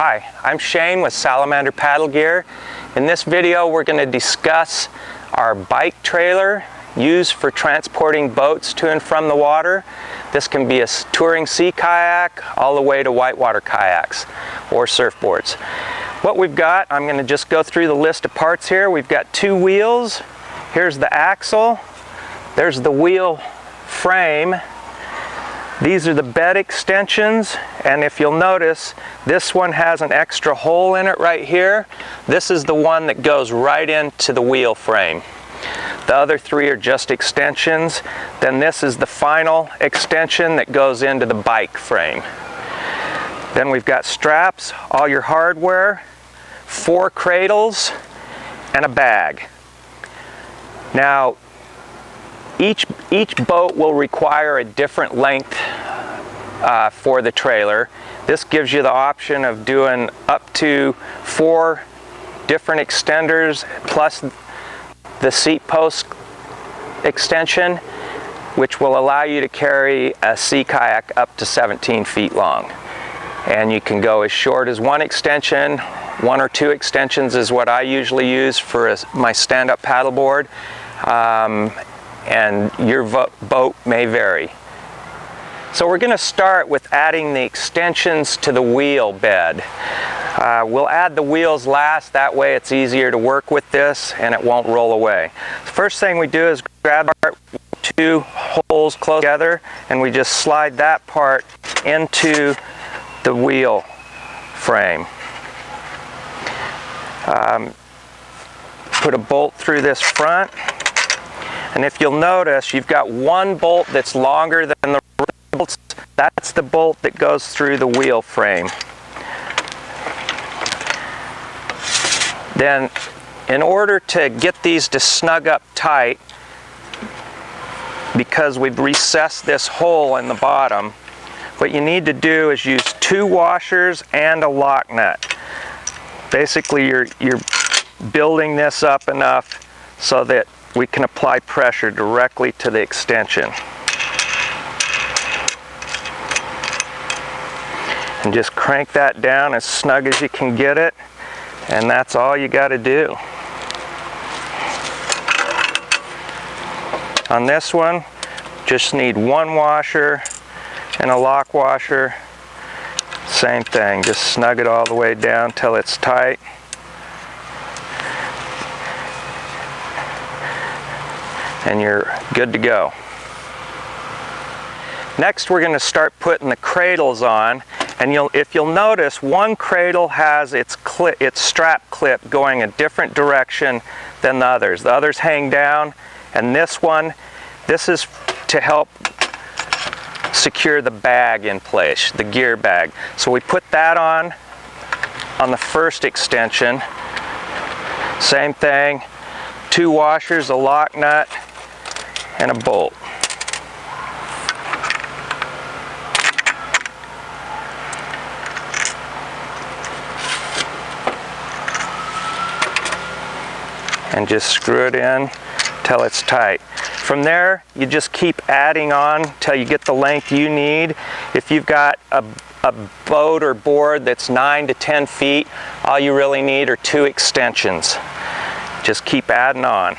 Hi, I'm Shane with Salamander Paddle Gear. In this video we're going to discuss our bike trailer used for transporting boats to and from the water. This can be a touring sea kayak all the way to whitewater kayaks or surfboards. What we've got, I'm going to just go through the list of parts here. We've got two wheels. Here's the axle. There's the wheel frame. These are the bed extensions, and if you'll notice, this one has an extra hole in it right here. This is the one that goes right into the wheel frame. The other three are just extensions. Then this is the final extension that goes into the bike frame. Then we've got straps, all your hardware, 4 cradles, and a bag. Now, each boat will require a different length for the trailer. This gives you the option of doing up to 4 different extenders plus the seat post extension, which will allow you to carry a sea kayak up to 17 feet long. And you can go as short as 1 extension. 1 or 2 extensions is what I usually use for my stand-up paddleboard. And your boat may vary. So we're going to start with adding the extensions to the wheel bed. We'll add the wheels last, that way it's easier to work with this and it won't roll away. The first thing we do is grab our 2 holes close together and we just slide that part into the wheel frame. Put a bolt through this front. And if you'll notice, you've got 1 bolt that's longer than the bolts. That's the bolt that goes through the wheel frame. Then, in order to get these to snug up tight, because we've recessed this hole in the bottom, what you need to do is use 2 washers and a lock nut. Basically, you're building this up enough so that we can apply pressure directly to the extension. And just crank that down as snug as you can get it, and that's all you got to do. On this one, just need 1 washer and a lock washer. Same thing, just snug it all the way down till it's tight. And you're good to go. Next we're going to start putting the cradles on, and if you'll notice, 1 cradle has its strap clip going a different direction than the others. The others hang down, and this is to help secure the bag in place, the gear bag. So we put that on the first extension. Same thing, 2 washers, a lock nut, and a bolt. And just screw it in till it's tight. From there, you just keep adding on till you get the length you need. If you've got a boat or board that's 9 to 10 feet, all you really need are 2 extensions. Just keep adding on.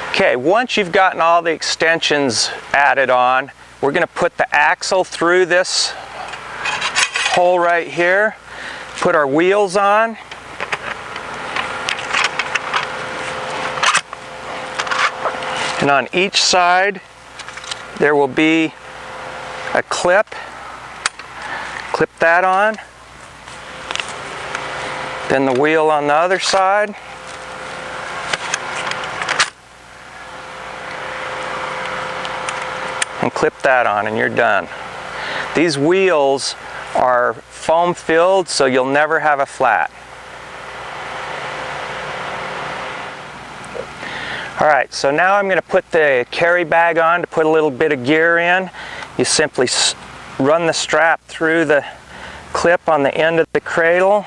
Okay, once you've gotten all the extensions added on, we're going to put the axle through this hole right here, put our wheels on, and on each side there will be a clip. Clip that on, then the wheel on the other side. And clip that on and you're done. These wheels are foam filled, so you'll never have a flat. Alright, so now I'm going to put the carry bag on to put a little bit of gear in. You simply run the strap through the clip on the end of the cradle,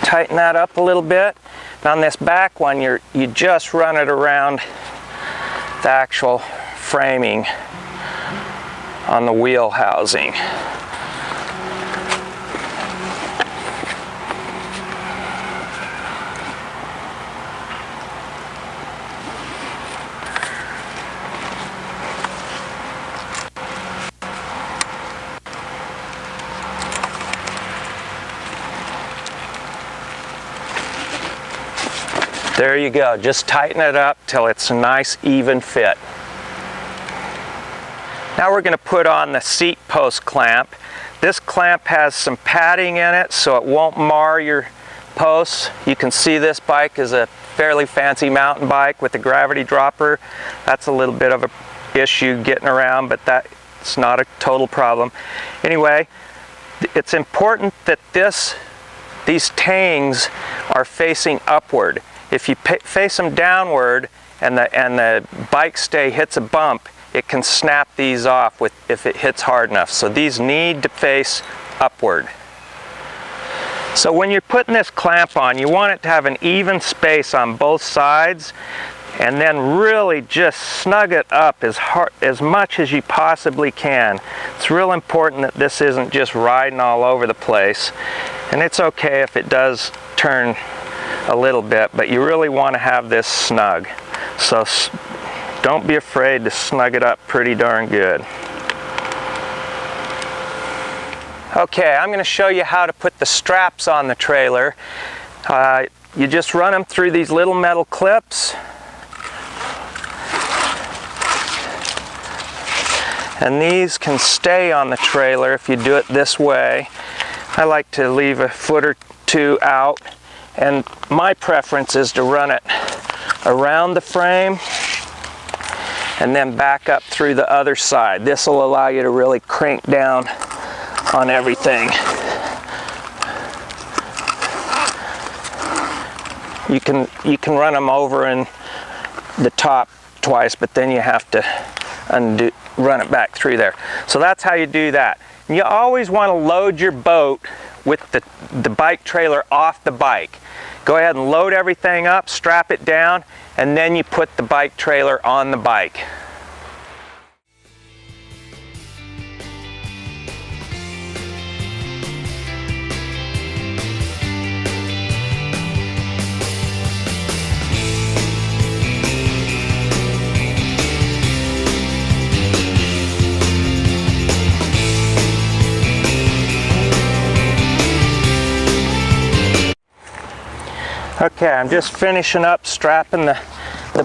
tighten that up a little bit. And on this back one, you just run it around the actual framing on the wheel housing. There you go. Just tighten it up till it's a nice even fit. Now we're going to put on the Seatpost clamp. This clamp has some padding in it so it won't mar your posts. You can see this bike is a fairly fancy mountain bike with a gravity dropper. That's a little bit of an issue getting around, but that's not a total problem. Anyway, it's important that these tangs are facing upward. If you face them downward and the bike stay hits a bump, it can snap these off if it hits hard enough. So these need to face upward. So when you're putting this clamp on, you want it to have an even space on both sides, and then really just snug it up as much as you possibly can. It's real important that this isn't just riding all over the place, and it's okay if it does turn a little bit, but you really want to have this snug. So don't be afraid to snug it up pretty darn good. Okay, I'm going to show you how to put the straps on the trailer. You just run them through these little metal clips, and these can stay on the trailer if you do it this way. I like to leave a foot or two out, and my preference is to run it around the frame and then back up through the other side. This will allow you to really crank down on everything. You can run them over in the top twice, but then you have to run it back through there. So that's how you do that. And you always want to load your boat with the bike trailer off the bike. Go ahead and load everything up, strap it down, and then you put the bike trailer on the bike. Okay, I'm just finishing up strapping the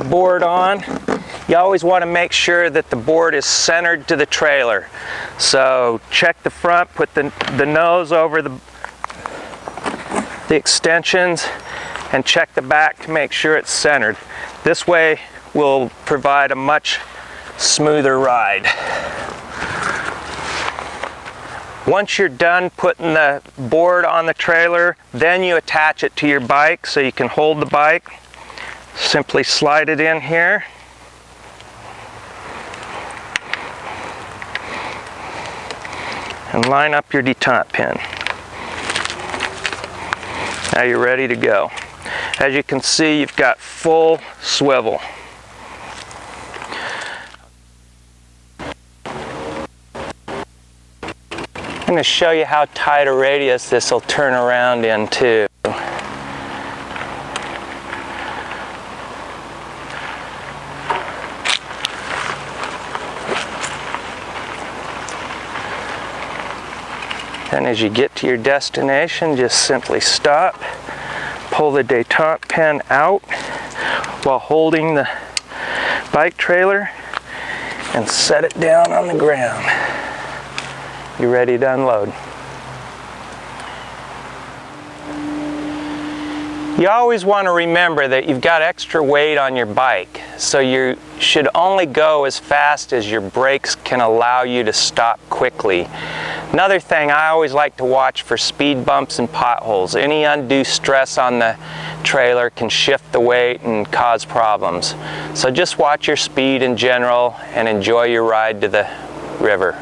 board on. You always want to make sure that the board is centered to the trailer. So check the front, put the nose over the extensions, and check the back to make sure it's centered. This way will provide a much smoother ride. Once you're done putting the board on the trailer, then you attach it to your bike so you can hold the bike. Simply slide it in here. And line up your detente pin. Now you're ready to go. As you can see, you've got full swivel. I'm going to show you how tight a radius this will turn around into. And as you get to your destination, just simply stop, pull the detente pin out while holding the bike trailer, and set it down on the ground. You're ready to unload. You always want to remember that you've got extra weight on your bike, so you should only go as fast as your brakes can allow you to stop quickly. Another thing, I always like to watch for speed bumps and potholes. Any undue stress on the trailer can shift the weight and cause problems. So just watch your speed in general and enjoy your ride to the river.